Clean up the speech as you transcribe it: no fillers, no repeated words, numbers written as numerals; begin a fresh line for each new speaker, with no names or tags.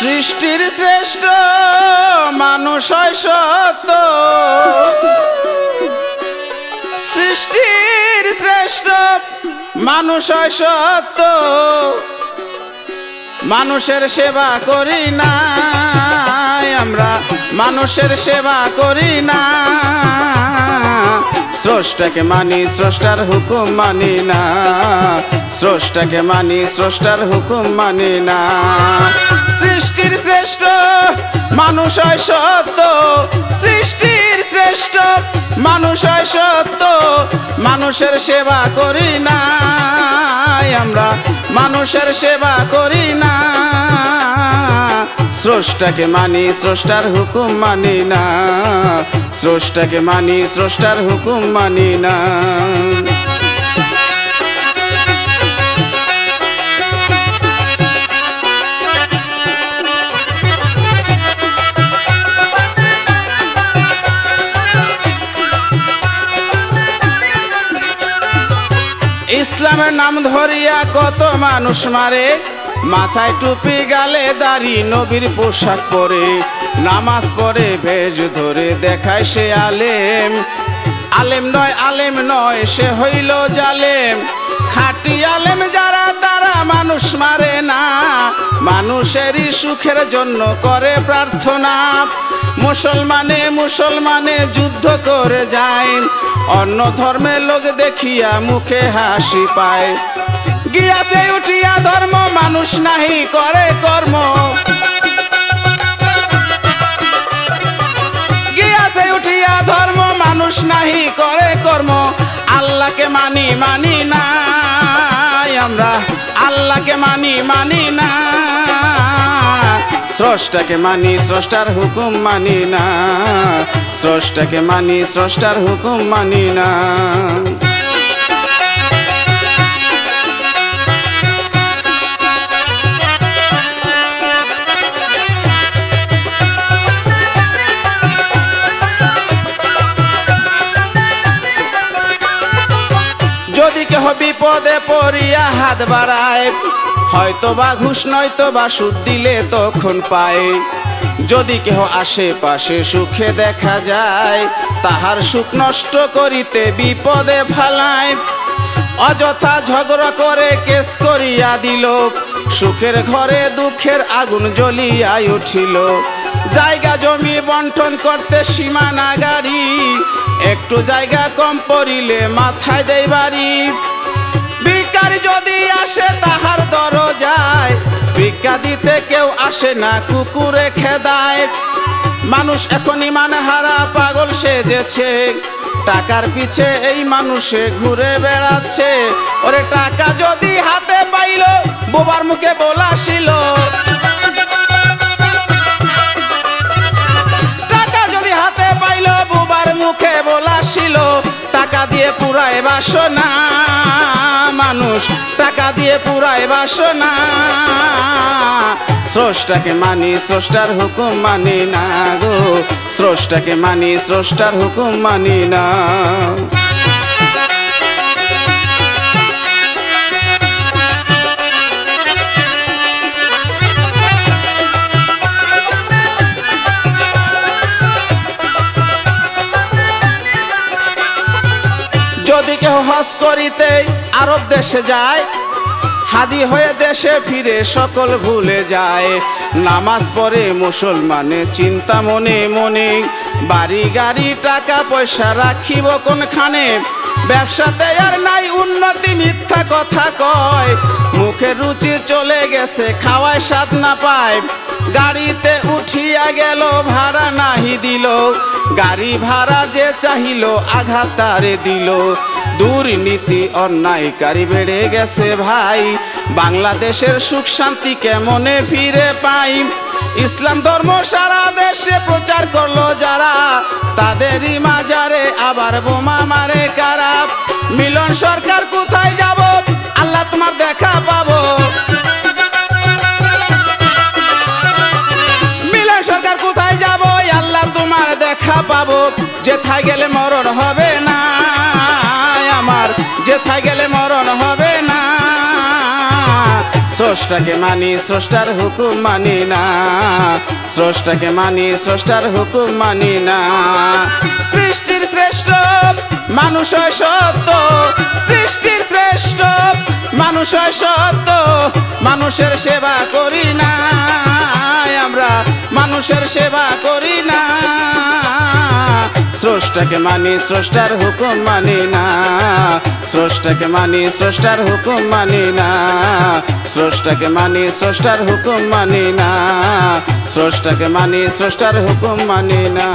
সৃষ্টির শ্রেষ্ঠ মানুষ হয় সত্য, সৃষ্টির শ্রেষ্ঠ মানুষ হয় সত্য। মানুষের সেবা করি না আমরা, মানুষের সেবা করি না। স্রষ্টাকে মানি, স্রষ্টার হুকুম মানি না। স্রষ্টাকে মানি, স্রষ্টার হুকুম মানি না। সৃষ্টির শ্রেষ্ঠ মানুষ হয় সত্য, সৃষ্টির শ্রেষ্ঠ মানুষ হয় সত্য। মানুষের সেবা করি না আমরা, মানুষের সেবা করি না। স্রষ্টাকে মানি, স্রষ্টার হুকুম মানি না। স্রষ্টাকে মানি, স্রষ্টার হুকুম মানি না। ইসলামের নাম ধরিয়া কত মানুষ মারে, মাথায় টুপি গালে দাড়ি নবীর পোশাক পরে, নামাজ পড়ে ভেজ ধরে দেখায় সে আলেম। আলেম নয়, আলেম নয়, সে হইল জালেম। খাঁটি আলেম যারা তারা মানুষ মারে না, মানুষেরই সুখের জন্য করে প্রার্থনা। মুসলমানে মুসলমানে যুদ্ধ করে যায়, অন্য ধর্মের লোক দেখিয়া মুখে হাসি পায়। গিয়াছে উঠিয়া ধর্ম, মানুষ নাহি করে কর্ম। গিয়াছে উঠিয়া ধর্ম, মানুষ নাহি করে কর্ম। আল্লাহকে মানি, মানি না আমরা, আল্লাহকে মানি, মানি না। স্রষ্টাকে মানি, স্রষ্টার হুকুম মানি না। স্রষ্টাকে মানি, স্রষ্টার হুকুম মানি না। যদি কেহ বিপদে পড়িয়া হাত বাড়ায়, হয়তো বা ঘুষ নয়তো বা সুদ দিলে তখন পায়। যদি কেহ আশেপাশে সুখে দেখা যায়, তাহার সুখ নষ্ট করিতে বিপদে ফালায়। অযথা ঝগড়া করে কেস করিয়া দিল, সুখের ঘরে দুঃখের আগুন জ্বলিয়া উঠিল। জায়গা জমি বন্টন করতে সীমানা গাড়ি, একটু জায়গা কম পড়িলে মাথায় দেয় বাড়ি। ভিখারি যদি আসে তাহার দরজায়, ভিক্ষা দিতে কেউ আসে না, কুকুরে খেদায়। মানুষ এখন ইমান হারা পাগল সেজেছে, টাকার পিছে এই মানুষে ঘুরে বেড়াচ্ছে। ওরে টাকা যদি হাতে পাইল, বোবার মুখে বলাছিল। টাকা যদি হাতে পাইল, বোবার মুখে বলাছিল। টাকা দিয়ে পুরায় বাসনা মানুষ, টাকা দিয়ে পুরায় বাসনা। স্রষ্টাকে মানি, স্রষ্টার হুকুম মানি না গো। স্রষ্টাকে মানি, স্রষ্টার হুকুম মানি না। যদি কেউ হজ করিতে আরব দেশে যায়, হাজি হয়ে দেশে ফিরে সকল ভুলে যায়। নামাজ পড়ে মুসলমানে চিন্তা মনে মনে, বাড়ি গাড়ি টাকা পয়সা রাখিব কোনখানে। ব্যবসাতে আর নাই উন্নতি, মিথ্যা কথা কয়। মুখের রুচি চলে গেছে, খাওয়ায় স্বাদ না পায়। গাড়িতে উঠিয়া গেল, ভাড়া নাহি দিল। গাড়ি ভাড়া যে চাহিল, আঘাত তারে দিল। দুর্নীতি অন্যায়কারী বেড়ে গেছে ভাই, বাংলাদেশের সুখ শান্তি কেমনে ফিরে পাই। ইসলাম ধর্ম সারা দেশে প্রচার করলো যারা, তাদেরই মাজারে আবার বোমা মারে কারা। মিলন সরকার কোথায় যাব, আল্লাহ তোমার দেখা পাবো। মিলন সরকার কোথায় যাব, আল্লাহ তোমার দেখা পাবো। যেথায় গেলে মরণ হবে না আমার, যেথায় গেলে মরণ হবে না। স্রষ্টাকে মানি স্রষ্টার হুকুম মানি না, স্রষ্টাকে মানি স্রষ্টার হুকুম মানি না। সৃষ্টির শ্রেষ্ঠ মানুষ হয় সত্য, সৃষ্টির শ্রেষ্ঠ মানুষ হয় সত্য, মানুষের সেবা করি না আমরা, মানুষের সেবা করি না। স্রষ্টাকে মানি স্রষ্টার হুকুম মানি না, স্রষ্টাকে মানি স্রষ্টার হুকুম মানি না, স্রষ্টাকে মানি স্রষ্টার হুকুম মানি না, স্রষ্টাকে মানি স্রষ্টার হুকুম মানি না।